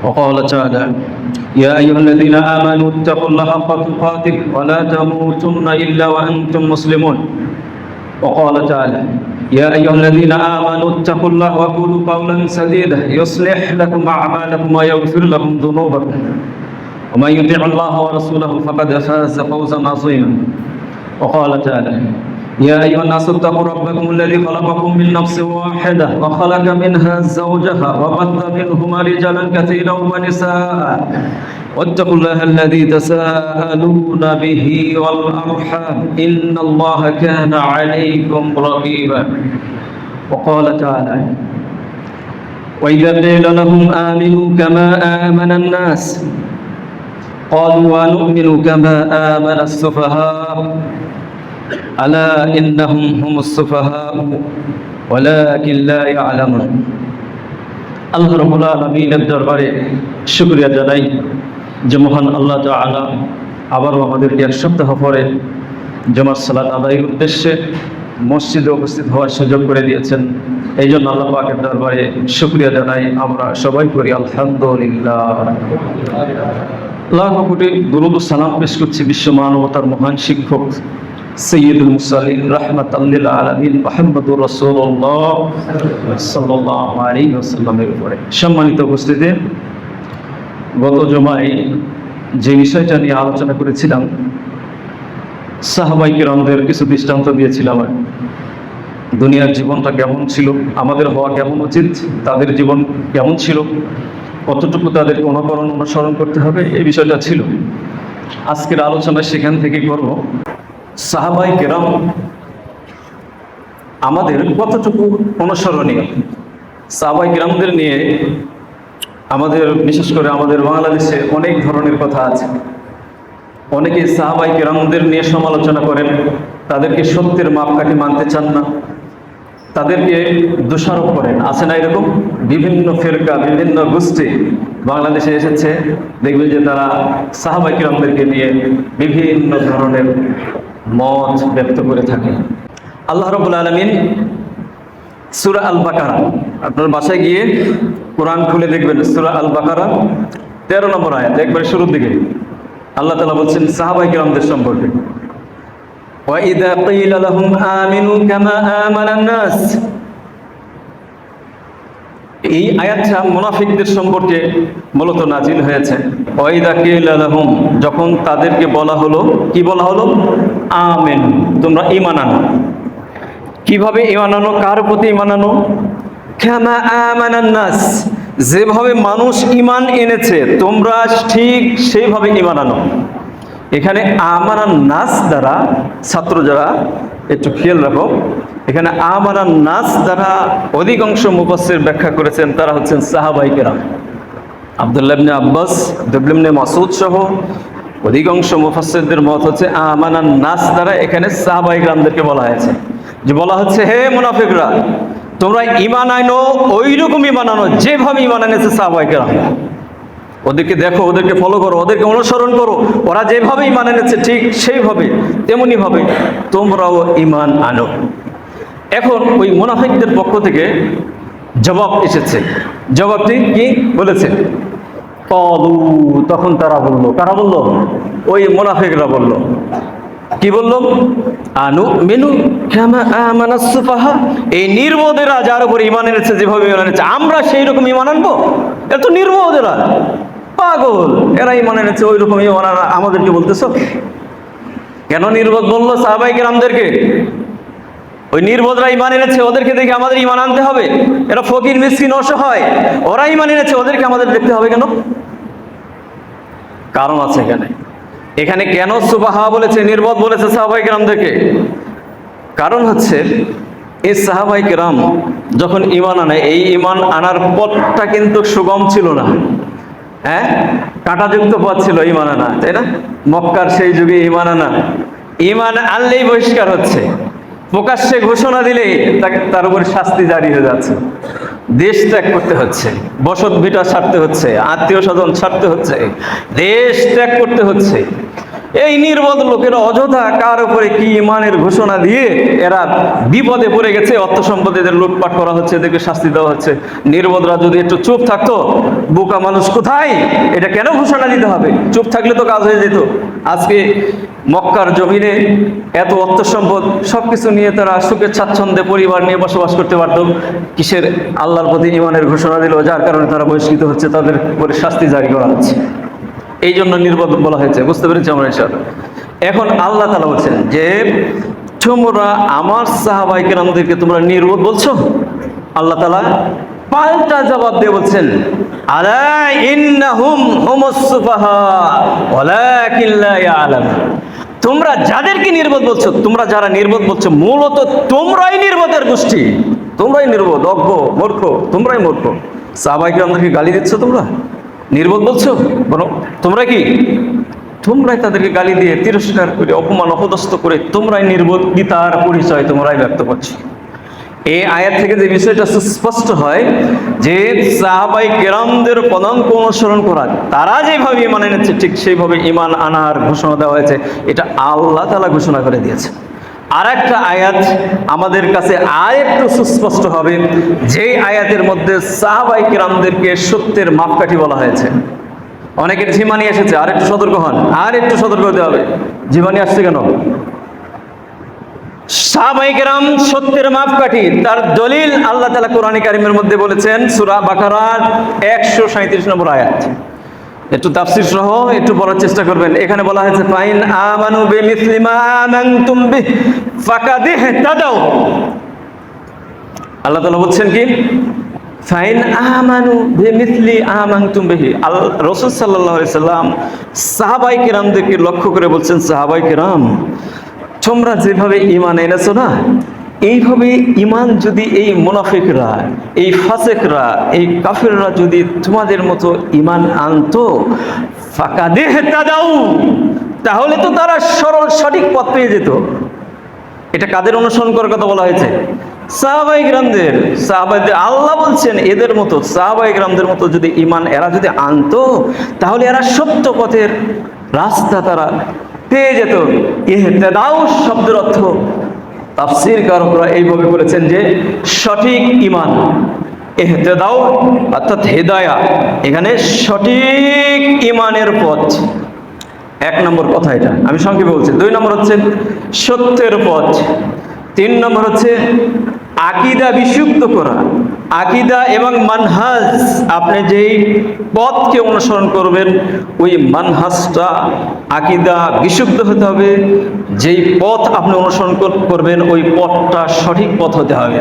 وقال تعالى: يا أيها الذين آمنوا اتقوا الله حق تقاته ولا تموتن إلا وأنتم مسلمون. وقال تعالى: يا أيها الذين آمنوا اتقوا الله وقولوا قولا سديدا يصلح لكم أعمالكم ويغفر لكم ذنوبكم ومن يطع الله ورسوله فقد فاز فوزا عظيما. وقال تعالى: يا أيها الناس اتقوا ربكم الذي خلقكم من نفس واحدة وخلق منها زوجها وبث منهما رجالا كثيرا ونساء واتقوا الله الذي تساءلون به والأرحام إن الله كان عليكم رقيبا. وقال تعالى: وإذا قيل لهم آمنوا كما آمن الناس قالوا ونؤمن كما آمن السفهاء ألا إنهم هم السفهاء ولكن لا يعلمون. আল্লাহ রাব্বুল আলামিনের দরবারে শুকরিয়া জানাই যে মহান আল্লাহ তাআলা আবারও আমাদেরকে এক সপ্তাহ পরে জুমার সালাত আদায়ের উদ্দেশ্যে মসজিদে উপস্থিত হওয়ার সুযোগ করে দিয়েছেন। এই জন্য আল্লাহ পাকের দরবারে শুকরিয়া জানাই আমরা সবাই করি আলহামদুলিল্লাহ। লাখ কোটি দুরূদ ও সালাম পেশ করছি বিশ্ব মানবতার মহান শিক্ষক সৈয়দুল মুরসালিন রাহমাতাল লিল আলামিন মুহাম্মদুর রাসূলুল্লাহ সাল্লাল্লাহু আলাইহি ওয়াসাল্লামের উপরে। সম্মানিত উপস্থিতি, গত জুমায় যে বিষয়টা নিয়ে আলোচনা করেছিলাম, সাহাবায়ে কিরামদের কিছু দৃষ্টান্ত দিয়েছিলাম। দুনিয়ার জীবনটা কেমন ছিল, আমাদের হওয়া কেমন উচিত, তাদের জীবন কেমন ছিল, কতটুকু তাদেরকে অনুসরণ করতে হবে, এই বিষয়টা ছিল। আজকের আলোচনা সেখান থেকে করব। সাহাবায়ে কেরাম আমাদের কতটুকু অনুসরণীয়। সাহাবায়ে কেরামদের নিয়ে আমাদের, বিশেষ করে আমাদের বাংলাদেশে অনেক ধরনের কথা আছে। অনেকে সাহাবায়ে কেরামদের নিয়ে সমালোচনা করেন, তাদেরকে সত্যের মাপকাঠি মানতে চান না, তাদেরকে দোষারোপ করেন। আছে না এরকম বিভিন্ন ফেরকা, বিভিন্ন গোষ্ঠী বাংলাদেশে এসেছে, দেখবেন যে তারা সাহাবায়ে কেরামদেরকে নিয়ে বিভিন্ন ধরনের মত ব্যক্ত করে থাকে। আল্লাহ রাব্বুল আলামিন সূরা আল বাকারা, আপনার বাসায় গিয়ে কোরআন খুলে দেখবেন, সূরা আল বাকারা 13 নম্বর আয়াত, একবারে শুরুর দিকে আল্লাহ তাআলা বলছেন সাহাবায়ে কেরামদের সম্পর্কে, ওয়া ইযা কিলা লাহুম আমিনু কামা আমানান নাস। এই আয়াতটা মুনাফিকদের সম্পর্কে মূলত নাজিল হয়েছে। ওয়া ইযা কিলা লাহুম, যখন তাদেরকে বলা হলো, কি বলা হলো? আমিন, তোমরা ঈমান আনো। কিভাবে ঈমান আনো? কার প্রতি ঈমান আনো? কামা আমানান নাস, যেভাবে মানুষ ঈমান এনেছে তোমরা ঠিক সেইভাবে ঈমান আনো। এখানে আমানান নাস দ্বারা, ছাত্র যারা একটু খেয়াল রাখো, এখানে আমানান নাস দ্বারা অধিকাংশ মুফাসসির ব্যাখ্যা করেছেন, তারা হচ্ছেন সাহাবায়ে কেরাম। আব্দুল্লাহ ইবনে আব্বাস, আব্দুল্লাহ ইবনে মাসউদ সহ অধিকাংশ মুফাসসিরদের মত হচ্ছে আমানান নাস দ্বারা এখানে সাহাবায়ে কেরামদেরকে বলা হয়েছে। যে বলা হচ্ছে, হে মুনাফিকরা, তোমরা ঈমান আনো, ওই রকম ঈমান আনো যেভাবে ঈমান এনেছে সাহাবায়ে কেরাম। ওদেরকে দেখো, ওদেরকে ফলো করো, ওদেরকে অনুসরণ করো, ওরা যেভাবে ঈমান এনেছে ঠিক সেইভাবে তেমনি ভাবে তোমরাও ঈমান আনো। এখন ওই মুনাফিকদের পক্ষ থেকে জবাব এসেছে। জবাবটি কি বলেছে? ক্বালু, তখন তারা বলল, কারা বলল? ওই মুনাফিকরা বলল। কি বলল? আনুমিনু কামা আমানাস সুফাহা, এই নির্বোধেরা যার উপর ঈমান এনেছে, যেভাবে ঈমান এনেছে আমরা সেই রকম ঈমান আনবো? এত নির্বোধেরা, পাগল, এরা ঈমান এনেছে ওই রকম ঈমান আমাদেরকে বলতেছ? কেন নির্বোধ বললো সাহাবায়ে কেরামদেরকে? ওই নির্বোধরা ঈমান এনেছে, ওদেরকে দেখে আমাদের ঈমান আনতে হবে? এরা ফকির, মিসকিন, অসহায়, ওরা ঈমান এনেছে, ওদেরকে আমাদের দেখতে হবে কেন? কারণ আছে এখানে। এখানে কেন সুফাহা বলেছে, নির্বোধ বলেছে সাহাবায়ে কেরামদেরকে? কারণ হচ্ছে এই সাহাবায়ে কেরাম যখন ঈমান আনে, এই ঈমান আনার পথটা কিন্তু সুগম ছিল না। হ্যাঁ, কাঁটাযুক্ত পথ ছিল ঈমান আনা, তাই না? মক্কার সেই যুগে ঈমান আনা, ঈমান আনলেই বহিষ্কার হচ্ছে, প্রকাশ্যে ঘোষণা দিলেই তার উপর শাস্তি জারি হয়ে যাচ্ছে, দেশ ত্যাগ করতে হচ্ছে, বসত ভিটা ছাড়তে হচ্ছে, আত্মীয় স্বজন ছাড়তে হচ্ছে, দেশ ত্যাগ করতে হচ্ছে। এই নির্বোধ লোকেরা অযথা কার উপরে কি ইমানের ঘোষণা দিয়ে এরা বিপদে পড়ে গেছে, অর্থ সম্পদ এদের লুটপাট করা হচ্ছে, এদেরকে শাস্তি দেওয়া হচ্ছে। নির্বোধরা যদি একটু চুপ থাকতো, বোকা মানুষ কোথায়, এটা কেন ঘোষণা দিতে হবে, চুপ থাকলে তো কাজ হয়ে যেত। আজকে মক্কার জমিনে এত অর্থ সম্পদ সবকিছু নিয়ে তারা সুখে স্বাচ্ছন্দ্যে পরিবার নিয়ে বসবাস করতে পারত। কিসের আল্লাহর প্রতি ইমানের ঘোষণা দিল, যার কারণে তারা বহিষ্কৃত হচ্ছে, তাদের উপরে শাস্তি জারি করা হচ্ছে। এই জন্য নির্বোধ বলা হয়েছে, বুঝতে পেরেছি আমরা ইনশাআল্লাহ। এখন আল্লাহ তাআলা বলছেন যে তোমরা আমার সাহাবায়ে কেরামদেরকে তোমরা নির্বোধ বলছো। আল্লাহ তাআলা পাল্টা জবাব দিয়ে বলছেন, আলা ইন্নাহুম হুমুস সুফাহা ওয়ালাকিন লা ইয়ালামুন। তোমরা যাদেরকে নির্বোধ বলছো, তোমরা যারা নির্বোধ বলছো, মূলত তোমরাই নির্বোধের গোষ্ঠী, তোমরাই নির্বোধ, অজ্ঞ, মূর্খ, তোমরাই মূর্খ। সাহাবায়ে কেরামদেরকে গালি দিচ্ছ, তোমরা নির্বোধ বলছো, বরং তোমরা কি, তোমরাই তাদেরকে গালি দিয়ে তিরস্কার করে অপমান অপদস্থ করে তোমরাই নির্বোধিতার পরিচয় তোমরাই ব্যক্ত করছো। এই আয়াত থেকে যে বিষয়টা সুস্পষ্ট হয় যে সাহাবায়ে কেরামদের পদাঙ্ক অনুসরণ করা, তারা যেভাবে ইমান এনেছে ঠিক সেইভাবে ইমান আনার ঘোষণা দেওয়া হয়েছে, এটা আল্লাহ তাআলা ঘোষণা করে দিয়েছে। আর একটা আয়াত আমাদের কাছে আরেকটু সুস্পষ্ট হবে, যেই আয়াতের মধ্যে সাহাবায়ে কেরামদেরকে সত্যের মাপকাঠি বলা হয়েছে। অনেকের ঝিমানি এসেছে, আর একটু সতর্ক হন, আর একটু সতর্ক হতে হবে। ঝিমানি আসছে কেন? সাহাবায়ে কেরাম সত্যের মাপকাঠি, তার দলিল আল্লাহ তাআলা কোরআনে কারিমের মধ্যে বলেছেন, সূরা বাকারার 137 নম্বর আয়াত। একটু তাফসীর সহ একটু পড়ার চেষ্টা করবেন। এখানে বলা হয়েছে ফাইন আমানু বিমিসলি মা আমানতুম বিহি ফাকাদ ইহতাদাউ। আল্লাহ তাআলা বলছেন কি, ফাইন আমানু বিমিসলি আমানতুম বিহি। রাসূল সাল্লাল্লাহু আলাইহি সাল্লাম সাহাবায়ে কেরামদেরকে লক্ষ্য করে বলছেন, সাহাবায়ে কেরাম তোমরা যেভাবে ঈমান এনেছো না, এইভাবে ঈমান যদি এই মুনাফিকরা, এই ফাসিকরা, এই কাফিররা যদি তোমাদের মতো ঈমান আনতো, ফাকাদ ইহতাদাউ, তাহলে তো তারা সরল সঠিক পথ পেয়ে যেত। এটা কাদের অনুসরণ করার কথা বলা হয়েছে? সাহাবায়ে কেরামদের। সাহাবাদের আল্লাহ বলছেন এদের মতো, সাহাবায়ে কেরামদের মতো যদি ঈমান এরা যদি আনতো, তাহলে এরা সত্য পথের রাস্তা তারা পেয়ে যেত। ইহতেদাউ শব্দের অর্থ তাফসীরকারকরা এইভাবে বলেছেন যে সঠিক ঈমান। ইহতেদাউ অর্থাৎ হেদায়া, এখানে সঠিক ঈমানের পথ। এক নম্বর কথা এটা, আমি সংক্ষেপে বলছি। দুই নম্বর হচ্ছে সত্যের পথ। তিন নম্বর হচ্ছে আকীদা বিশুদ্ধ করা। আকীদা এবং মানহাজ, আপনি যেই পথকে অনুসরণ করবেন ওই মানহাজটা, আকীদা বিশুদ্ধ হতে হবে। যেই পথ আপনি অনুসরণ করবেন ওই পথটা সঠিক পথ হতে হবে।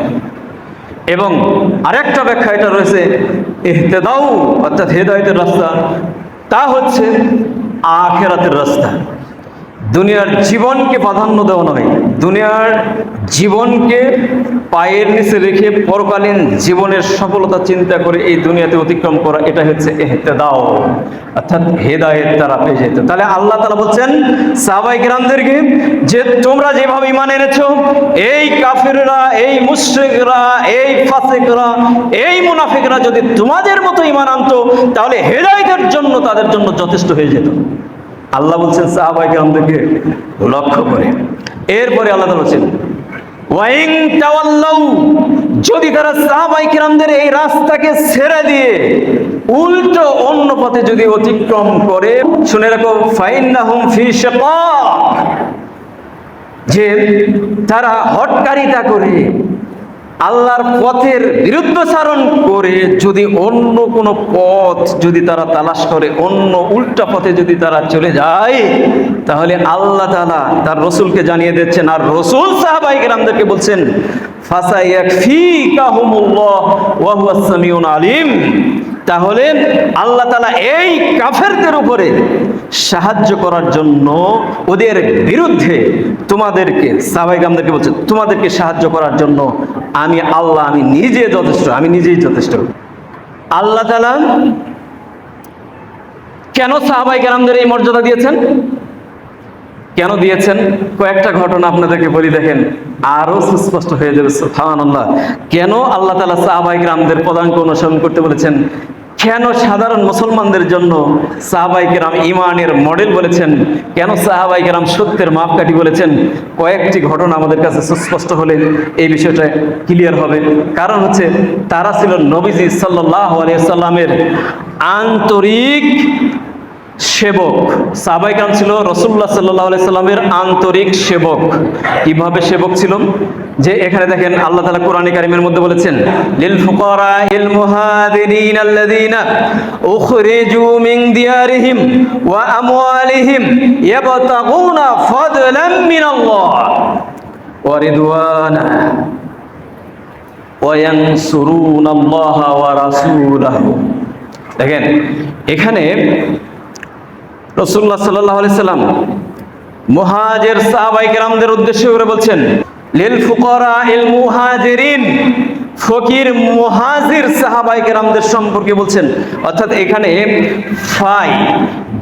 এবং আরেকটা ব্যাখ্যা এটা রয়েছে, ইহতেদাউ অর্থাৎ হেদায়েতের রাস্তা, তা হচ্ছে আখিরাতের রাস্তা। দুনিয়ার জীবনকে প্রাধান্য দেওয়া নয়, দুনিয়ার জীবনকে পায়ের নিচে রেখে পরকালীন জীবনের সফলতা চিন্তা করে এই দুনিয়াতে অতিক্রম করা, এটা হচ্ছে ইহতেদাউ অর্থাৎ হেদায়েত তারা পেয়ে যেত। তাহলে আল্লাহ তাআলা বলছেন সাহাবায়ে কেরামদেরকে যে তোমরা যেভাবে ঈমান এনেছো, এই কাফিররা, এই মুশরিকরা, এই ফাসিকরা, এই মুনাফিকরা যদি তোমাদের মতো ঈমান আনতো, তাহলে হেদায়েতের জন্য তাদের জন্য যথেষ্ট হয়ে যেত। আল্লাহ বলছেন সাহাবায়ে কেরামদেরকে লক্ষ্য করে। এরপরে আল্লাহ তাআলা বলছেন ওয়াইন তাওয়াল্লাউ, যদি তারা সাহাবায়ে কেরামদের এই রাস্তাকে ছেড়ে দিয়ে উল্টো অন্য পথে যদি অতিক্রম করে, শুনে রাখো ফাইন্নাহুম ফি শিকাক, যে তারা হটকারিতা করে আল্লাহর পথের বিরুদ্ধাচরণ করে যদি অন্য কোনো পথ যদি তারা তালাশ করে, অন্য উল্টা পথে যদি তারা চলে যায়, তাহলে আল্লাহ তাআলা তার রাসূলকে জানিয়ে দিচ্ছেন, আর রাসূল সাহাবায়ে কেরামদেরকে বলছেন ফাসায়াকফিকাহুমুল্লাহ ওয়া হুয়াস সামিউল আলিম। তাহলে আল্লাহ তাআলা এই কাফেরদের উপরে সাহায্য করার জন্য, ওদের বিরুদ্ধে তোমাদেরকে, সাহাবায়ে কেরামদেরকে বলছেন তোমাদেরকে সাহায্য করার জন্য আমি আল্লাহ, আমি নিজে যথেষ্ট, আমি নিজেই যথেষ্ট। আল্লাহ তাআলা কেন সাহাবায়ে কেরামদের এই মর্যাদা দিয়েছেন? কেন দিয়েছেন? কয়েকটা ঘটনা আপনাদেরকে বলি, দেখেন আরো সুস্পষ্ট হয়ে যাবে। সুবহানাল্লাহ। কেন আল্লাহ তাআলা সাহাবায়ে কেরামদের পদাঙ্ক অনুসরণ করতে বলেছেন? কেন সাধারণ মুসলমানদের জন্য সাহাবায়ে কেরাম ঈমানের মডেল বলেছেন, কেন সাহাবায়ে কেরাম সত্যের মাপকাঠি বলেছেন, কয়েকটি ঘটনা আমাদের কাছে সুস্পষ্ট হলে এই বিষয়টা ক্লিয়ার হবে। কারণ হচ্ছে তারা ছিল নবীজি সাল্লাল্লাহু আলাইহি সাল্লামের আন্তরিক সেবক। সাহাবায়ে কেরাম ছিল রাসূলুল্লাহ সাল্লাল্লাহু আলাইহি সাল্লামের আন্তরিক সেবক। কিভাবে সেবক ছিল? যে এখানে দেখেন আল্লাহ তাআলা কোরআনে কারীমের মধ্যে বলেছেন, লিল ফুকারাইল মুহাজিরিন আল্লাযীনা উখরিজু মিন দিয়ারিহিম ওয়া আমওয়ালিহিম ইয়াবতাগুনা ফাদলাম মিনাল্লাহ ওয়া রিদওয়ানা ওয়া ইয়ানসুরুনাল্লাহা ওয়া রাসূলাহু। দেখেন এখানে রাসূলুল্লাহ সাল্লাল্লাহু আলাইহি সাল্লাম মুহাজির সাহাবায়ে কেরামদের উদ্দেশ্য করে বলছেন, লিল ফুকারাইল মুহাজিরিন, ফকির মুহাজির সাহাবায়ে কেরামদের সম্পর্কে বলছেন। অর্থাৎ এখানে ফাই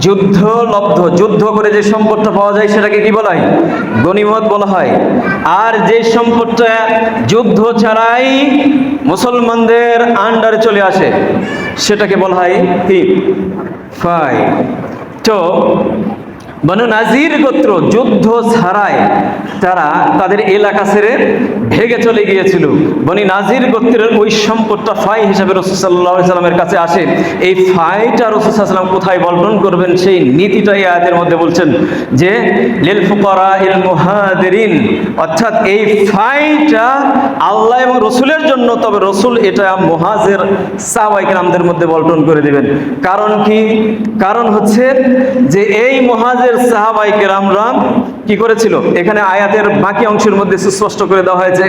যুদ্ধলব্ধ, যুদ্ধ করে যে সম্পদটা পাওয়া যায় সেটাকে কি বলা হয়? গনিমত বলা হয়। আর যে সম্পদটা যুদ্ধ ছাড়াই মুসলমানদের আন্ডারে চলে আসে সেটাকে বলা হয় কি? ফাই। তো বনু নাজির গোত্র যুদ্ধ ছাড়াই তারা তাদের এলাকা ছেড়ে ভেগে চলে গিয়েছিল। বনি নাজির গোত্রের ওই সম্পদটা ফাই হিসাবে রাসূল সাল্লাল্লাহু আলাইহি সাল্লামের কাছে আসে। এই ফাইটা রাসূল সাল্লাল্লাহু আলাইহি সাল্লাম কোথায় বন্টন করবেন সেই নীতিটা এই আয়াতের মধ্যে বলছেন যে লিল ফুকারাইল মুহাজিরিন, অর্থাৎ এই ফাইটা আল্লাহ এবং রসুলের জন্য, তবে রসুল এটা মুহাজির সাহাবায়ে কেরামদের মধ্যে বন্টন করে দিবেন। কারণ কি? কারণ হচ্ছে যে এই মুহাজির সাহাবায়ে কেরামরা কি করেছিল? এখানে আয়াতের বাকি অংশের মধ্যে সুস্পষ্ট করে দেওয়া হয়েছে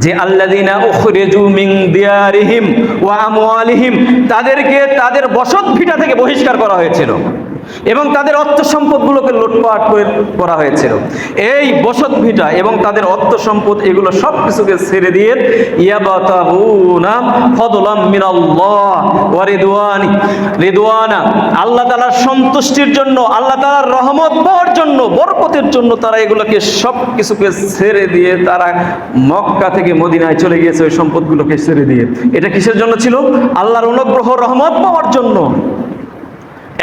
যে আল্লাযীনা উখরিজু মিন দিয়ারিহিম ওয়া আমওয়ালিহিম, তাদেরকে তাদের বসত ভিটা থেকে বহিষ্কার করা হয়েছিল এবং তাদের অর্থ সম্পদগুলোকে লুটপাট করা হয়েছিল। এই বসত ভিটা এবং তাদের অর্থ সম্পদ এগুলো সব কিছুকে ছেড়ে দিয়ে ইয়াবাতাগুনা ফাদলাম মিনাল্লাহ ওয়া রিদওয়ানা, আল্লাহ তাআলার সন্তুষ্টির জন্য, আল্লাহ তাআলার রহমত পাওয়ার জন্য, বরকতের জন্য তারা এগুলোকে সব কিছুকে ছেড়ে দিয়ে তারা মক্কা থেকে মদিনায় চলে গিয়েছে ওই সম্পদগুলোকে ছেড়ে দিয়ে। এটা কিসের জন্য ছিল? আল্লাহর অনুগ্রহ রহমত পাওয়ার জন্য।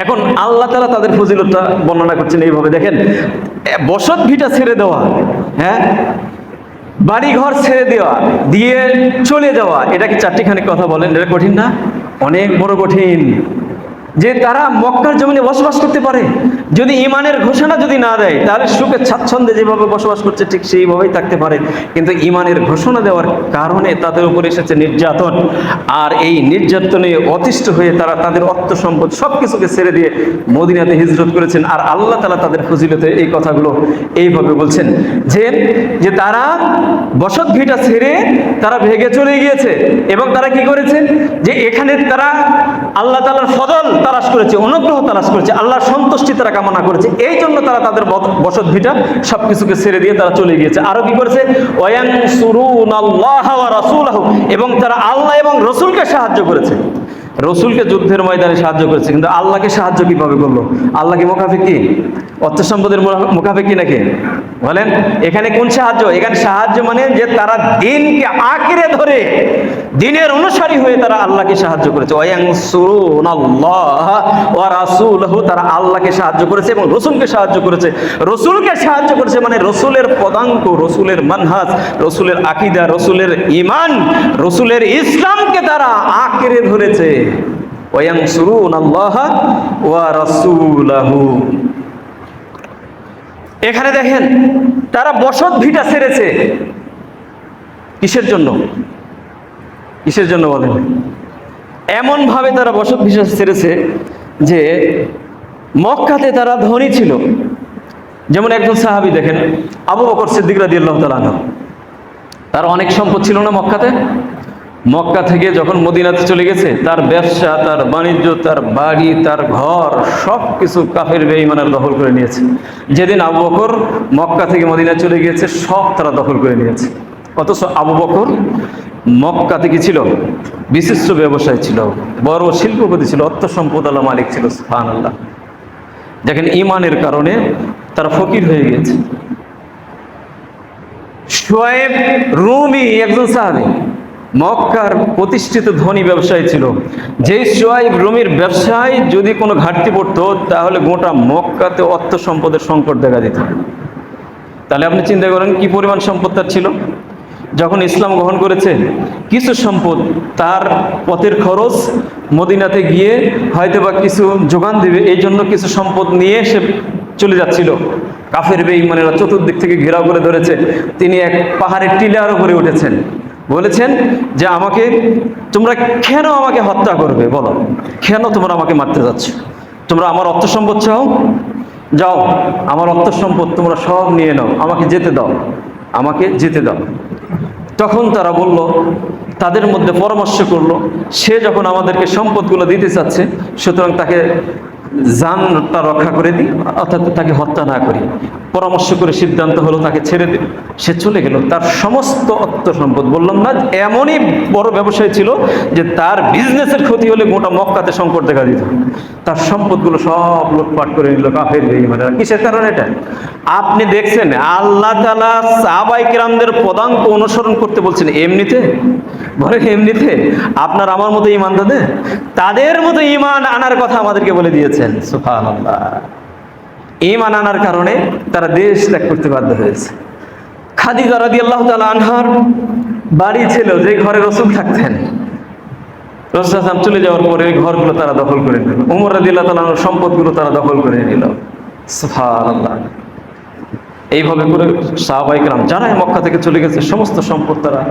এখন আল্লাহ তাআলা তাদের ফজিলতটা বর্ণনা করছেন এইভাবে, দেখেন বসত ভিটা ছেড়ে দেওয়া, হ্যাঁ, বাড়ি ঘর ছেড়ে দেওয়া, দিয়ে চলে যাওয়া, এটা কি চারটিখানি কথা বলেন? এটা কঠিন না? অনেক বড় কঠিন। যে তারা মক্কার জমিনে বসবাস করতে পারে, যদি ঈমানের ঘোষণা যদি না দেয় তাহলে সুখে স্বাচ্ছন্দ্যে যেভাবে বসবাস করছে ঠিক সেইভাবেই থাকতে পারে, কিন্তু ঈমানের ঘোষণা দেওয়ার কারণে তাদের উপর এসেছে নির্যাতন। আর এই নির্যাতনে অতিষ্ঠ হয়ে তারা তাদের অর্থ সম্পদ সব কিছুকে ছেড়ে দিয়ে মদিনাতে হিজরত করেছেন। আর আল্লাহ তাআলা তাদের ফজিলতে এই কথাগুলো এইভাবে বলছেন যে তারা বসত ভিটা ছেড়ে তারা ভেগে চলে গিয়েছে এবং তারা কি করেছে? যে এখানে তারা আল্লাহ তাআলার ফজল তালাশ করেছে, অনুগ্রহ তালাশ করেছে, আল্লাহর সন্তুষ্টি তারা কামনা করেছে, এই জন্য তারা তাদের বসত ভিটা সবকিছুকে ছেড়ে দিয়ে তারা চলে গিয়েছে। আরো কি করেছে? ওয়ায়ানসুরুনাল্লাহা ওয়া রাসূলাহু, এবং তারা আল্লাহ এবং রসুলকে সাহায্য করেছে। রসুলকে যুদ্ধের ময়দানে সাহায্য করেছে, কিন্তু আল্লাহকে সাহায্য কিভাবে করলো? আল্লাহ কি মুখাফিক কি? অর্থ সম্পদের মুখাফিক কি নাকি? বলেন এখানে কোন সাহায্য? এখানে সাহায্য মানে যে তারা দিনকে আঁকড়ে ধরে দিনের অনুসারী হয়ে তারা আল্লাহকে সাহায্য করেছে। ওয়ায়ানসুরুনাল্লাহা ওয়া রাসূলাহু, তারা আল্লাহকে সাহায্য করেছে এবং রসুলকে সাহায্য করেছে। রসুলকে সাহায্য করেছে মানে রসুলের পদাঙ্ক, রসুলের মানহাজ, রসুলের আকীদা, রসুলের ঈমান, রসুলের ইসলামকে তারা আঁকড়ে ধরেছে। ওয়ায়ানসুরুনাল্লাহা ওয়া রাসূলাহু। এখানে দেখেন তারা বসত ভিটা ছেড়েছে কিসের জন্য? কিসের জন্য বলেন? এমন ভাবে তারা বসত ভিটা ছেড়েছে যে মক্কাতে তারা ধনী ছিল। যেমন একজন সাহাবী দেখেন, আবু বকর সিদ্দিক রাদিয়াল্লাহু তাআলা আনহু, তার অনেক সম্পদ ছিল না মক্কাতে। মক্কা থেকে যখন মদিনাতে চলে গেছে, তার ব্যবসা, তার বাণিজ্য, তার বাড়ি, তার ঘর সব কিছু কাফের বেঈমানরা দখল করে নিয়েছে। যেদিন আবু বকর মক্কা থেকে মদিনা চলে গিয়েছে সব তারা দখল করে নিয়েছে। অথচ আবু বকর মক্কাতে কি ছিল? বিশিষ্ট ব্যবসায়ী ছিল, বড় শিল্পপতি ছিল, অর্থ সম্পদওয়ালা মালিক ছিল। সুবহানাল্লাহ। দেখেন ঈমানের কারণে তারা ফকির হয়ে গিয়েছে। শুআয়ব রুমি একজন সাহাবী, মক্কার প্রতিষ্ঠিত ধনী ব্যবসায়ী ছিল। যেই সোহাইব রুমির ব্যবসায় যদি কোনো ঘাটতি পড়তো তাহলে গোটা মক্কাতে অর্থ সম্পদের সংকট দেখা দিত। তাহলে আপনি চিন্তা করেন কি পরিমাণ সম্পদ তার ছিল। যখন ইসলাম গ্রহণ করেছে কিছু সম্পদ তার পথের খরচ, মদিনাতে গিয়ে হয়তো বা কিছু যোগান দিবে এই জন্য কিছু সম্পদ নিয়ে সে চলে যাচ্ছিল। কাফের বেঈমানেরা চতুর্দিক থেকে ঘেরাও করে ধরেছে। তিনি এক পাহাড়ের টিলার উপরে উঠেছেন, বলেছেন যে তোমরা কেন আমাকে হত্যা করবে, বলো কেন তোমরা আমাকে মারতে যাচ্ছ? তোমরা আমার অর্থ সম্পদ চাও, যাও আমার অর্থ সম্পদ তোমরা সব নিয়ে নাও, আমাকে যেতে দাও, আমাকে যেতে দাও। তখন তারা বলল, তাদের মধ্যে পরামর্শ করলো, সে যখন আমাদেরকে সম্পদগুলো দিতে চাচ্ছে সুতরাং তাকে জানটা রক্ষা করে দিই, অর্থাৎ তাকে হত্যা না করি। পরামর্শ করে সিদ্ধান্ত হলো তাকে ছেড়ে দিন। সে চলে গেল। তার সমস্ত অর্থ সম্পদ, বললাম না এমনই বড় ব্যবসায়ী ছিল যে তার বিজনেসের ক্ষতি হলে গোটা মক্কাতে সংকট দেখা দিত। তার সম্পদগুলো সব লুটপাট করে নিল কাফের বেঈমানেরা। কিসের কারণে এটা? আপনি দেখছেন আল্লাহ তাআলা সাহাবায়ে কেরামদের পদাঙ্ক অনুসরণ করতে বলছেন এমনিতে, বলেন এমনিতে আপনার আমার মতো ঈমান তাদের মতো ঈমান আনার কথা আমাদেরকে বলে দিয়েছেন। সুবহানাল্লাহ। ঈমান আনার কারণে তারা দেশ ত্যাগ করতে বাধ্য হয়েছে। খাদিজা রাদিয়াল্লাহু তাআলা আনহার বাড়ি ছিল যে ঘরে রাসূল থাকতেন। রাসূল সাল্লাল্লাহু আলাইহি ওয়াসাল্লাম চলে যাওয়ার পরে ওই ঘরগুলো তারা দখল করে নিল। ওমর রাদিয়াল্লাহু তাআলা আনহুর সম্পদগুলো তারা দখল করে নিল। সুবহানাল্লাহ। এইভাবে করে সাহাবায়ে কেরাম যারা মক্কা থেকে চলে গেছে সমস্ত সম্পদ তারা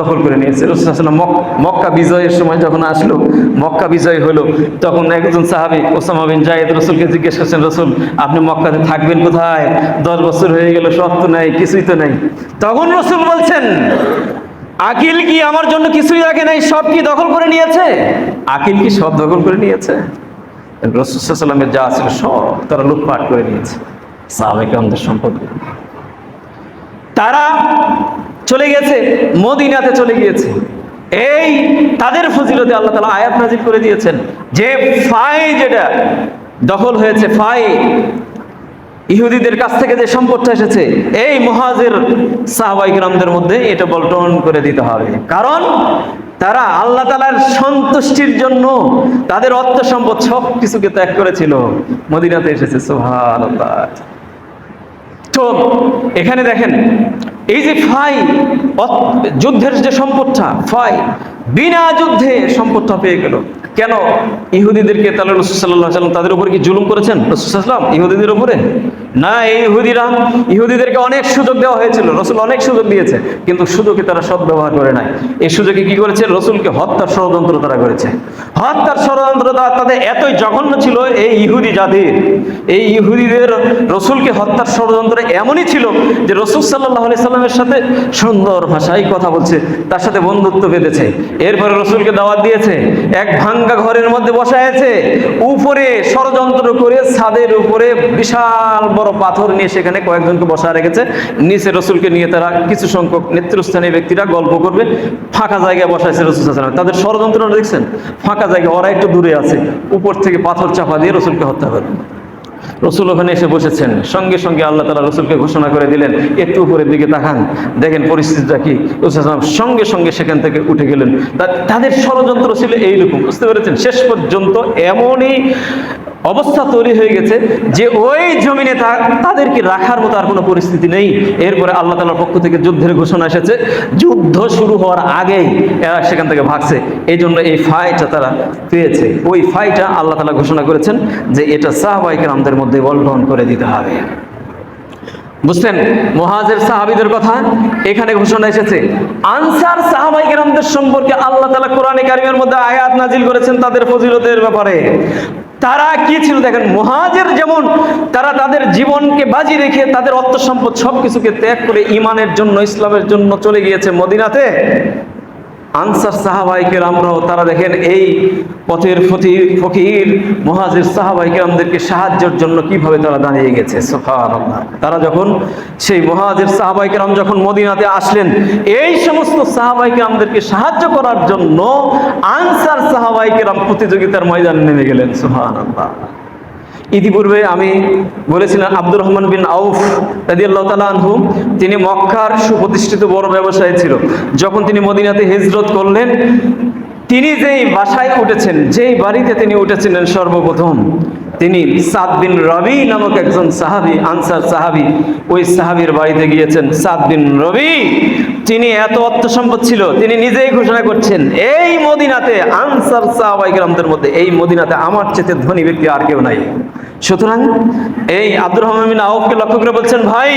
দখল করে নিয়েছে। রাসূল সাল্লাল্লাহু আলাইহি ওয়াসাল্লাম মক্কা বিজয়ের সময় যখন আসলো, মক্কা বিজয় হলো, তখন একজন সাহাবী ওসামা বিন যায়েদ রাসূলকে জিজ্ঞেস করছেন, রাসূল আপনি মক্কাতে থাকবেন কোথায়? 10 বছর হয়ে গেল, সব তো নাই, কিছুই তো নাই। তখন রাসূল বলছেন, আকিল কি আমার জন্য কিছুই রাখে নাই, সব কি দখল করে নিয়েছে? আকিল কি সব দখল করে নিয়েছে? রাসূল সাল্লাল্লাহু আলাইহি ওয়াসাল্লামের যা ছিল সব তারা লুটপাট করে নিয়েছে। সাহাবায়ে কেরামদের সম্পদ তারা চলে গেছে, মদিনাতে চলে গিয়েছে। এই তাদের ফজিলতে আল্লাহ তাআলা আয়াত নাযিল করে দিয়েছেন যে ফাই যেটা দখল হয়েছে, ফাই ইহুদিদের কাছ থেকে যে সম্পদটা এসেছে এই মুহাজির সাহাবায়ে কেরামদের মধ্যে এটা বন্টন করে দিতে হবে। কারণ তারা আল্লাহ তাআলার সন্তুষ্টির জন্য তাদের অর্থ সম্পদ সব কিছুকে ত্যাগ করেছিল, মদিনাতে এসেছে। সুবহানাল্লাহ। তো এখানে দেখেন এই যে ফাই যুদ্ধের যে সম্পদটা, ফাই বিনা যুদ্ধে সম্পদটা পেয়ে গেল। কেন? ইহুদিদেরকে তাহলে রাসূল সাল্লাল্লাহু আলাইহি ওয়াসাল্লাম তাদের উপরে কি জুলুম করেছেন রাসূল সাল্লাল্লাহু আলাইহি ওয়াসাল্লাম ইহুদিদের উপরে? না, এই ইহুদিদেরকে অনেক সুযোগ দেওয়া হয়েছিল, রাসূল অনেক সুযোগ দিয়েছে, কিন্তু সুযোগে তারা সদ্ব্যবহার করে নাই। এই সুযোগে কি করেছে? রাসূলকে হত্যার ষড়যন্ত্র তারা করেছে। হত্যার ষড়যন্ত্র তাদের এতই জঘন্য ছিল এই ইহুদি জাতির, এই ইহুদিদের রাসূলকে হত্যার ষড়যন্ত্র এমনই ছিল যে রাসূল সাল্লাল্লাহু আলাইহি সাল্লামের সাথে সুন্দর ভাষায় কথা বলছে, তার সাথে বন্ধুত্ব বেঁধেছে। এরপরে রাসূলকে দাওয়াত দিয়েছে, এক ভাঙ্গা ঘরের মধ্যে বসায়েছে, উপরে ষড়যন্ত্র করে ছাদের উপরে বিশাল বড় পাথর নিয়ে সেখানে কয়েকজনকে বসা রেখেছে। নিচে রাসূলকে নিয়ে তারা কিছু সংখ্যক নেতৃস্থানীয় ব্যক্তিরা গল্প করবে, ফাঁকা জায়গায় বসাইছে রাসূল সাল্লাল্লাহু আলাইহি ওয়াসাল্লাম। তাদের ষড়যন্ত্রটা দেখছেন, ফাঁকা জায়গা, ওরা একটু দূরে আছে, উপর থেকে পাথর চাপা দিয়ে রাসূলকে হত্যা করবে। রাসূল ওখানে এসে বসেছেন, সঙ্গে সঙ্গে আল্লাহ তাআলা রাসূলকে ঘোষণা করে দিলেন, একটু উপরের দিকে তাকান, দেখেন পরিস্থিতিটা কি। রাসূল সঙ্গে সঙ্গে সেখান থেকে উঠে গেলেন। তাদের ষড়যন্ত্র ছিল এইরকম, বুঝতে পেরেছেন? শেষ পর্যন্ত এমনই অবস্থা তৈরি হয়ে গেছে যে ওই জমিনে তাদেরকে রাখার মতো আর কোনো পরিস্থিতি নেই। এরপরে আল্লাহ তাআলার পক্ষ থেকে যুদ্ধের ঘোষণা এসেছে, যুদ্ধ শুরু হওয়ার আগেই এরা সেখান থেকে ভাগছে। এই জন্য এই ফাইটা তারা পেয়েছে। ওই ফাইটা আল্লাহ তাআলা ঘোষণা করেছেন যে এটা সাহাবায়ে কেরামদের মধ্যে বন্টন করে দিতে হবে। বুঝলেন? মুহাজির সাহাবীদের কথা এখানে ঘোষণা এসেছে। আনসার সাহাবায়ে কেরামদের সম্পর্কে আল্লাহ তাআলা কোরআনে কারীমের মধ্যে আয়াত নাজিল করেছেন তাদের ফজিলতের ব্যাপারে। তারা কি ছিল দেখেন, মুহাজির যেমন তারা তাদের জীবনকে বাজি রেখে তাদের অর্থ সম্পদ সবকিছুকে ত্যাগ করে ঈমানের জন্য, ইসলামের জন্য চলে গিয়েছে মদিনাতে। আনসার সাহাবায়ে কেরামরাও তারা দেখেন এই পথের ফকির মুহাজির সাহাবায়ে কেরামদেরকে সাহায্যের জন্য কিভাবে তারা দাঁড়িয়ে গেছে। সুবহানাল্লাহ। তারা যখন সেই মুহাজির সাহাবায়ে কেরাম যখন মদিনাতে আসলেন, এই সমস্ত সাহাবায়ে কেরামদেরকে সাহায্য করার জন্য আনসার সাহাবায়ে কেরাম প্রতিযোগিতার ময়দানে নেমে গেলেন। সুবহানাল্লাহ। ইতিপূর্বে আমি বলেছিলাম আব্দুর রহমান বিন আউফ রাদিয়াল্লাহু তাআলা আনহু, তিনি মক্কার সুপ্রতিষ্ঠিত বড় ব্যবসায়ী ছিল। যখন তিনি মদিনাতে হিজরত করলেন, তিনি যেই বাসায় উঠেছেন, যেই বাড়িতে তিনি উঠেছিলেন সর্বপ্রথম, তিনি সাদ বিন রবি নামক একজন সাহাবী, আনসার সাহাবী, ওই সাহাবীর বাড়িতে গিয়েছেন। সাদ বিন রবি, তিনি এত অর্থ সম্পদ ছিল, তিনি নিজেই ঘোষণা করছেন, এই মদিনাতে আনসার সাহাবায়ে কেরামদের মধ্যে এই মদিনাতে আমার চেয়ে ধনী ব্যক্তি আর কেউ নাই। সুতরাং এই আব্দুর রহমান বিন আউফকে লক্ষ্য করে বলছেন, ভাই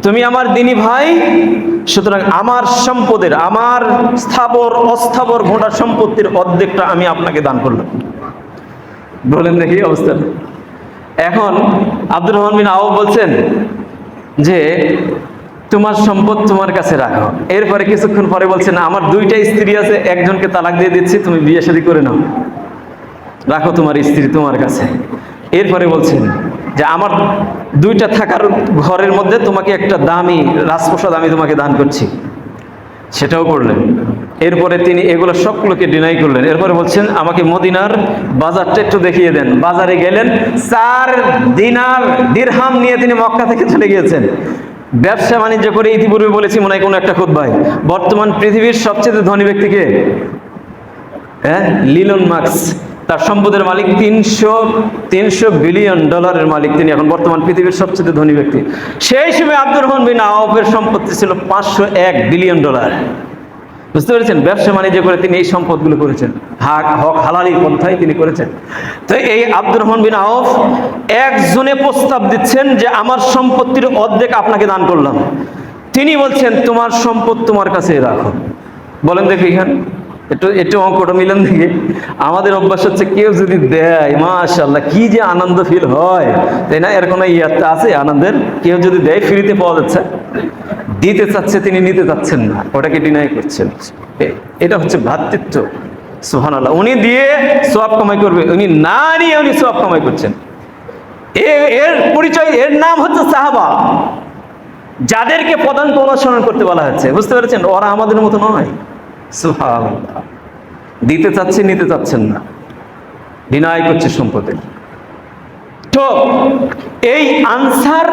তুমি আমার দিনী ভাই, সুতরাং আমার সম্পদের, আমার স্থাবর অস্থাবর গোটা সম্পত্তির অর্ধেকটা আমি আপনাকে দান করলাম। বলেন দেখি অবস্থা। এখন আব্দুর রহমান বিন আউফ বলছেন যে তোমার সম্পদ তোমার কাছে রাখো। এরপরে কিছুক্ষণ পরে বলছেন, আমার 2টা স্ত্রী আছে, একজনকে তালাক দিয়ে দিচ্ছি, তুমি বিয়ে শাদী করে নাও, রাখো তোমার স্ত্রী তোমার কাছে। এরপরে বলছেন যে আমার 2টা থাকার ঘরের মধ্যে তোমাকে একটা দামি রাজপ্রসাদ আমি তোমাকে দান করছি, সেটাও করলেন। এরপরে তিনি এগুলো সবগুলোকে ডিনাই করলেন। এরপরে বলছেন, আমাকে মদিনার বাজারটা একটু দেখিয়ে দেন। বাজারে গেলেন, 4 দিনার দিরহাম নিয়ে তিনি মক্কা থেকে চলে গিয়েছেন। ব্যবসা বাণিজ্য করে, ইতিপূর্বে বলেছি মনে হয় কোনো একটা খুতবায়, বর্তমান পৃথিবীর সবচেয়ে ধনী ব্যক্তিকে, লিলন মার্কস, তার সম্পদের মালিক 300 বিলিয়ন ডলারের মালিক তিনি, এখন বর্তমান পৃথিবীর সবচেয়ে ধনী ব্যক্তি। সেই সময় আব্দুর রহমান বিন আউফের সম্পত্তি ছিল 501 বিলিয়ন ডলার। বুঝতে পেরেছেন? ব্যবসা বাণিজ্য করে তিনি এই সম্পদগুলো করেছেন, হক হালালি পন্থায় তিনি করেছেন। তো এই আব্দুর রহমান বিন আউফ একজনে প্রস্তাব দিচ্ছেন যে আমার সম্পত্তির অর্ধেক আপনাকে দান করলাম। তিনি বলছেন, তোমার সম্পদ তোমার কাছে রাখো। বলেন দেখি এখানে একটু অঙ্কটা মিলেন দেখি। আমাদের অভ্যাস হচ্ছে, কেউ যদি দেয়, মাশাআল্লাহ কি যে আনন্দ ফিল হয়, তাই না? এর কোনো ইয়ারটা আছে আনন্দের? কেউ যদি দেয়, ফ্রিতে পাওয়া যাচ্ছে, দিতে চাচ্ছে তিনি, নিতে চাচ্ছেন না, ওটাকে ডিনাই করছেন। এটা হচ্ছে ভ্রাতৃত্ব। সুবহানাল্লাহ। উনি দিয়ে সওয়াব কামাই করবে, উনি না নিয়ে উনি সওয়াব কামাই করছেন। এর পরিচয়, এর নাম হচ্ছে সাহাবা, যাদেরকে পদাঙ্ক অনুসরণ করতে বলা হচ্ছে। বুঝতে পেরেছেন? ওরা আমাদের মতো নয়। সুবহানাল্লাহ। দিতে চাচ্ছে, নিতে চাচ্ছেন না, ডিনাই করছে সম্পদের। তো এই আনসার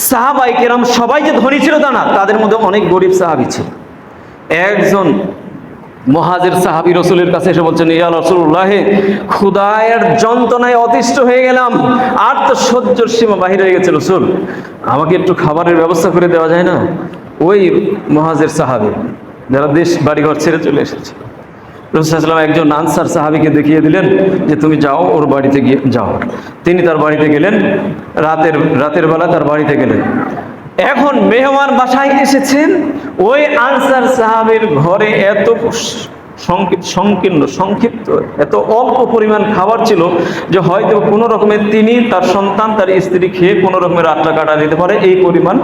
সাহাবায়ে কেরাম সবাই যে ধনী ছিল তা না, তাদের মধ্যে অনেক গরিব সাহাবী ছিল। একজন মুহাজির সাহাবী রাসূলের কাছে এসে বলছেন, ইয়া রাসূলুল্লাহ, ক্ষুধার যন্ত্রণায় অতিষ্ঠ হয়ে গেলাম, আর তো সহ্যের সীমা বাহির হয়ে গেছে রাসূল, আমাকে একটু খাবারের ব্যবস্থা করে দেওয়া যায় না? ওই মুহাজির সাহাবী যারা দেশ বাড়িঘর ছেড়ে চলে এসেছে, রাসূল সাল্লাল্লাহু আলাইহি ওয়াসাল্লাম একজন আনসার সাহাবীকে দেখিয়ে দিলেন যে তুমি যাও, ওর বাড়িতে গিয়ে যাও। তিনি তার বাড়িতে গেলেন, রাতের বেলা তার বাড়িতে গেলেন। এখন মেহমান বাসায় এসেছেন, ওই আনসার সাহাবীর ঘরে এত সংক্ষিপ্ত এত অল্প পরিমাণ খাবার ছিল যে হয়তো কোনো রকমের তিনি, তার সন্তান, তার স্ত্রী খেয়ে কোনো রকমের রাতটা কাটা দিতে পারে, এই পরিমাণ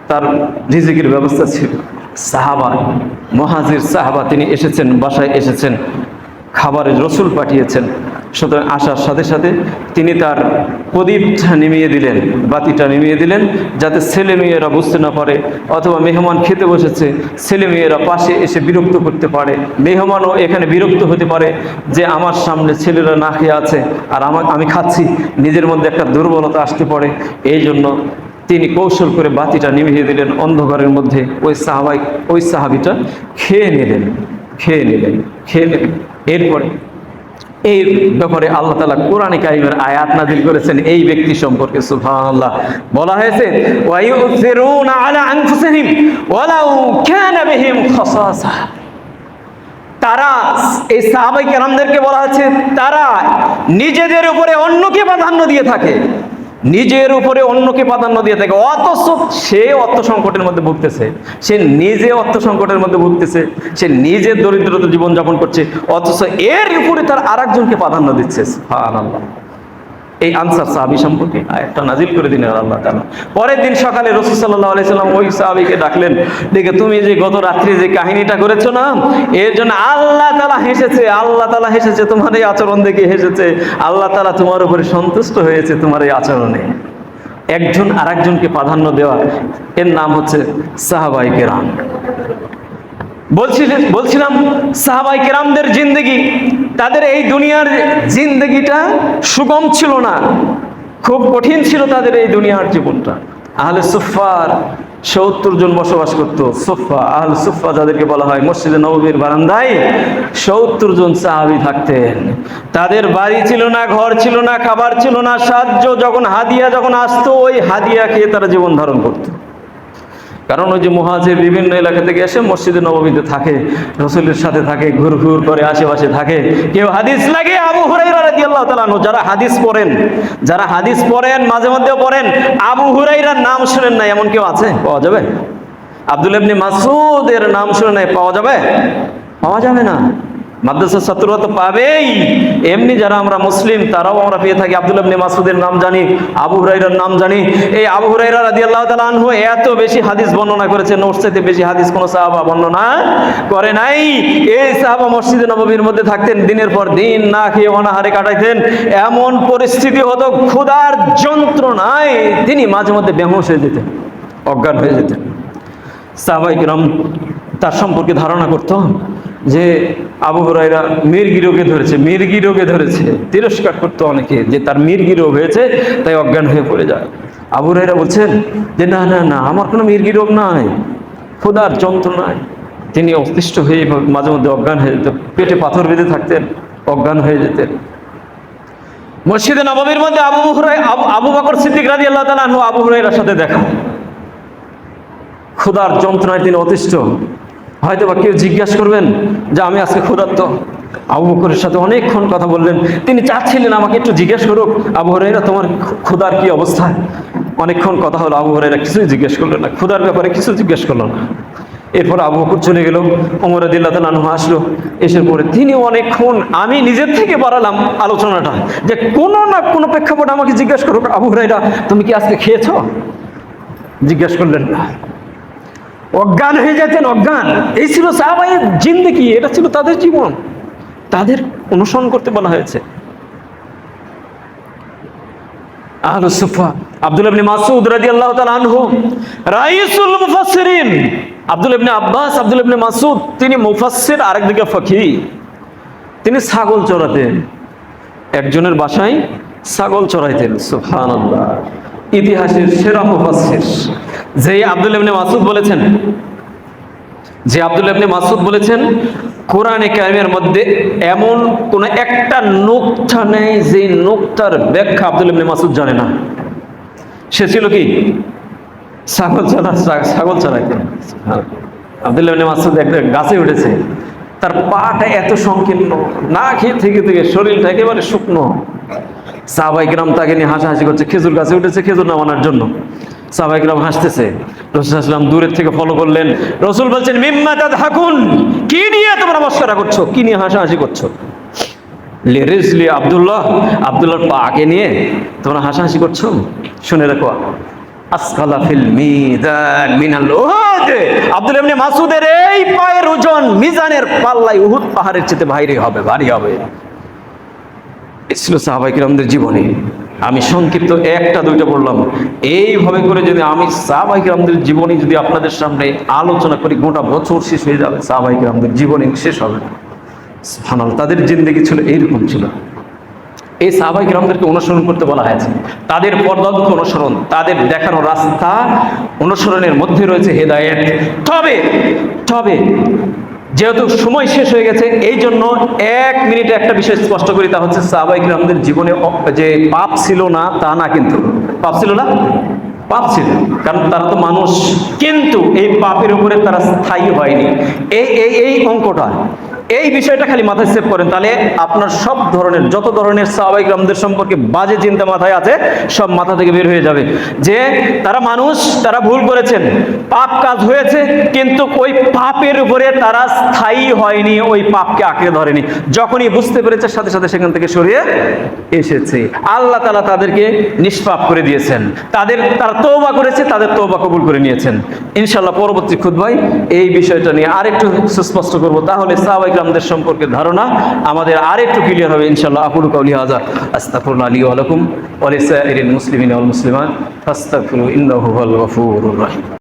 তার রিজিকের ব্যবস্থা ছিল। সাহাবা, মুহাজির সাহাবা তিনি এসেছেন, বাসায় এসেছেন, খাবারের রসুল পাঠিয়েছেন। সুতরাং আসার সাথে সাথে তিনি তার প্রদীপটা নিমিয়ে দিলেন, বাতিটা নিমিয়ে দিলেন, যাতে ছেলে মেয়েরা বুঝতে না পারে, অথবা মেহমান খেতে বসেছে, ছেলে মেয়েরা পাশে এসে বিরক্ত করতে পারে, মেহমানও এখানে বিরক্ত হতে পারে যে আমার সামনে ছেলেরা না খেয়ে আছে আর আমি খাচ্ছি, নিজের মধ্যে একটা দুর্বলতা আসতে পারে। এই জন্য তিনি কৌশল করে বাতিটা নিভিয়ে দিলেন অন্ধকারের মধ্যে। ওই সাহাবীটা খেয়ে নিলেন। এরপরে এই ব্যাপারে আল্লাহ তাআলা কোরআনে কারিমের আয়াত নাযিল করেছেন এই ব্যক্তি সম্পর্কে। সুবহানাল্লাহ। বলা হয়েছে, ওয়া ইউসিরুনা আলা আনফুসিহিম ওয়ালাউ কানা বিহিম খাসাসা। তারা, এই সাহাবায়ে কেরামদেরকে বলা হচ্ছে, তারা নিজেদের উপরে অন্যকে প্রাধান্য দিয়ে থাকে, নিজের উপরে অন্যকে প্রাধান্য দিয়ে থাকে, অথচ সে অর্থ সংকটের মধ্যে ভুগতেছে, সে নিজে অর্থ সংকটের মধ্যে ভুগতেছে, সে নিজে দরিদ্রতা জীবনযাপন করছে, অথচ এর উপরে তার আরেকজনকে প্রাধান্য দিচ্ছে। সুবহানাল্লাহ। এই আনসার সাহাবী সম্পর্কে আয়াতটা নাযিল করে দিলেন আল্লাহ তাআলা। পরের দিন সকালে রাসূল সাল্লাল্লাহু আলাইহি সাল্লাম ওই সাহাবীকে ডাকলেন, ডেকে, তুমি যে গত রাত্রে যে কাহিনীটা করেছো না, এর জন্য আল্লাহ তাআলা হেসেছে, আল্লাহ তাআলা হেসেছে, তোমার এই আচরণ দেখে হেসেছে, আল্লাহ তাআলা তোমার উপরে সন্তুষ্ট হয়েছে তোমার এই আচরণে। একজন আরেকজনকে প্রাধান্য দেওয়া, এর নাম হচ্ছে সাহাবায়ে কেরাম। বলছিলাম সাহাবায়ে কেরামদের জিন্দেগি, তাদের এই দুনিয়ার জিন্দেগিটা সুগম ছিল না, খুব কঠিন ছিল তাদের এই দুনিয়ার জীবনটা। আহলে সুফফার ৭০ জন বসবাস করত। সুফফা, আহলে সুফফা যাদেরকে বলা হয়, মসজিদে নববীর বারান্দায় ৭০ জন সাহাবী থাকতেন। তাদের বাড়ি ছিল না, ঘর ছিল না, খাবার ছিল না, সাহায্য যখন হাদিয়া যখন আসতো ওই হাদিয়া খেয়ে তারা জীবন ধারণ করত। কারণ ওই যে মুহাজির বিভিন্ন এলাকা থেকে এসে মসজিদে নববীতে থাকে, রাসূলের সাথে থাকে, ঘুরঘুর করে আশেপাশে থাকে। কেউ হাদিস লাগে, আবু হুরায়রা রাদিয়াল্লাহু তাআলা আনহু, যারা হাদিস পড়েন মাঝে মধ্যেও পড়েন, আবু হুরায়রার নাম শুনেন না এমন কেউ আছে? পাওয়া যাবে? আব্দুল্লাহ ইবনে মাসউদের নাম শুনে নাই, পাওয়া যাবে? পাওয়া যাবে না। মাদ্রাসার ছাত্ররা তো পাবেই, এমনি যারা আমরা মুসলিম তারাও আমরা পেয়ে থাকি। আব্দুল্লাহ ইবনে মাসউদের নাম জানি, আবু হুরায়রার নাম জানি। এই আবু হুরায়রা রাদিয়াল্লাহু তাআলা আনহু এত বেশি হাদিস বর্ণনা করেছেন, ওর চাইতে বেশি হাদিস কোন সাহাবা বর্ণনা করে নাই। এই সাহাবা মসজিদে নববীর মধ্যে থাকতেন, দিনের পর দিন না খেয়ে অনাহারে কাটাইতেন। এমন পরিস্থিতি হতো, ক্ষুধার যন্ত্রণায় তিনি মাঝে মধ্যে বেহুঁশ হয়ে যেতেন, অজ্ঞান হয়ে যেতেন। সাহাবায়ে কেরাম তার সম্পর্কে ধারণা করত যে আবু হুরায়রা মির্গি রোগে ধরেছে। তিরস্কার করতো অনেকে যে তার মির্গি রোগ হয়েছে, তাই অজ্ঞান হয়ে পড়ে যায়। আবু হুরায়রা বলছেন যে না না না, আমার কোনো মির্গি রোগ নাই, ক্ষুধার যন্ত্রণায় তিনি অতিষ্ঠ হয়ে মাঝে মধ্যে অজ্ঞান হয়ে যেতেন, পেটে পাথর বেঁধে থাকতেন, অজ্ঞান হয়ে যেতেন। মসজিদে নববীর মধ্যে আবু বকর সিদ্দিক রাদিয়াল্লাহু তাআলা আনহু আবু হুরায়রার সাথে দেখা। ক্ষুধার যন্ত্রণায় তিনি অতিষ্ঠ। হয়তো বা কেউ জিজ্ঞাসা করবেন যে আমি আজকে ক্ষুধার্ত। আবু বকরের সাথে অনেকক্ষণ কথা বললেন, তিনি চাচ্ছিলেন আমাকে একটু জিজ্ঞেস করুক, আবু হুরায়রা তোমার ক্ষুধার কি অবস্থা। অনেকক্ষণ কথা হলো, আবু হুরায়রা কিছুই জিজ্ঞেস করলো না, ক্ষুধার ব্যাপারে কিছু জিজ্ঞেস করলো না। এরপর আবু বকর চলে গেল, ওমর রাদিয়াল্লাহু তাআলা আনহু আসলো। এসে পরে তিনি অনেকক্ষণ, আমি নিজের থেকে বাড়ালাম আলোচনাটা, যে কোনো না কোনো প্রেক্ষাপটে আমাকে জিজ্ঞেস করুক, আবু হুরায়রা তুমি কি আজকে খেয়েছ? জিজ্ঞেস করলেন না, অজ্ঞান হয়ে যেতেন, অজ্ঞান। এই ছিল সাহাবায়ে জিন্দেগি, এটা ছিল তাদের জীবন, তাদের অনুসরণ করতে বলা হয়েছে। আহলে সুফফা আব্দুল্লাহ ইবনে মাসউদ রাদিয়াল্লাহু তাআলা আনহু রাইসুল মুফাসসিরিন। আব্দুল্লাহ ইবনে আব্বাস, আব্দুল্লাহ ইবনে মাসউদ তিনি মুফাসসির, আরেকদিকে ফকিহ। তিনি ছাগল চড়াতেন, একজনের বাসায় ছাগল চড়াইতেন। সুবহানাল্লাহ, ইতিহাসের সেরা মুফাসসির যে আব্দুল্লাহ ইবনে মাসউদ বলেছেন কোরআনে কারিমের মধ্যে এমন কোন একটা নুকতা নেই যে নুকতার ব্যাখ্যা আব্দুল্লাহ ইবনে মাসউদ জানে না। সে ছিল কি? ছাগল চড়াইতেন। আব্দুল্লাহ ইবনে মাসউদ একটা গাছে উঠেছে, তার পাটা এত সংকীর্ণ, না খেয়ে থেকে শরীরটা একেবারে শুকনো। সাহাবায়ে কেরাম তাকে নিয়ে হাসাহাসি করছে, খেজুর গাছে উঠেছে খেজুর নামানোর জন্য। সাহাবায়ে কেরাম হাসতেছে, রাসূল সাল্লাল্লাহু আলাইহি ওয়াসাল্লাম দূরের থেকে ফলো করলেন। রাসূল বলছেন মিম্মা তাদহাকুন, কি নিয়ে তোমরা মশকরা করছো, কি নিয়ে হাসাহাসি করছো? লিরিজলি আব্দুল্লাহর পাকে নিয়ে তোমরা হাসাহাসি করছো? শুনে রাখো, আসকালা ফিল মিজান মিনাল উহুদ, আব্দুল্লাহ ইবনে মাসউদের এই পায়ের ওজন মিজানের পাল্লায় উহুদ পাহাড়ের চেয়ে ভারী হবে। ছিল সাহাবায়ে কেরামদের জীবনে। আমি সংক্ষিপ্ত একটা দুইটা বললাম, এইভাবে করে যদি আমি সাহাবায়ে কেরামদের জীবনী যদি আপনাদের সামনে আলোচনা করি, গোটা বছর শেষ হয়ে যাবে, সাহাবায়ে কেরামদের জীবনী শেষ হবে না। সুবহানাল্লাহ, তাদের জিন্দেগি ছিল এইরকম ছিল। এই সাহাবায়ে কেরামদেরকে অনুসরণ করতে বলা হয়েছে, তাদের পথ অনুসরণ, তাদের দেখানো রাস্তা অনুসরণের মধ্যে রয়েছে হেদায়েত। তবে যেহেতু সময় শেষ হয়ে গেছে, এই জন্য 1 মিনিটে একটা বিষয় স্পষ্ট করি, তা হচ্ছে সাহাবায়ে কেরামদের জীবনে যে পাপ ছিল না তা না, কিন্তু পাপ ছিল না, পাপ ছিল, কারণ তারা তো মানুষ, কিন্তু এই পাপের উপরে তারা স্থায়ী হয়নি। এই অঙ্কটা, এই বিষয়টা খালি মাথায় সেভ করেন, তাহলে আপনার সব ধরনের যত ধরনের সাহাবায়ে কেরামদের সম্পর্কে বাজে চিন্তা মাথায় আছে সব মাথা থেকে বের হয়ে যাবে। যে তারা মানুষ, তারা ভুল করেছেন, পাপ কাজ হয়েছে, কিন্তু ওই পাপের উপরে তারা স্থায়ী হয়নি, ওই পাপকে আঁকড়ে ধরেনি। যখনই বুঝতে পেরেছে সাথে সাথে সেখান থেকে সরিয়ে এসেছে। আল্লাহ তাআলা তাদেরকে নিষ্পাপ করে দিয়েছেন, তারা তওবা করেছে, তাদের তওবা কবুল করে নিয়েছেন। ইনশাআল্লাহ পরবর্তী খুতবায় এই বিষয়টা নিয়ে আরেকটু সুস্পষ্ট করব, তাহলে সাহাবায়ে কেরামদের সম্পর্কে ধারণা আমাদের আরেকটু ক্লিয়ার হবে ইনশাআল্লাহ। আকুলু কাউলি হাযা আস্তাগফিরুল্লাহ লি ওয়া লাকুম ওয়া লিসাইরিল মুসলিমিনা ওয়াল মুসলিমাত ফাস্তাগফিরু ইন্নাহু হুয়াল গফুরুর রহিম।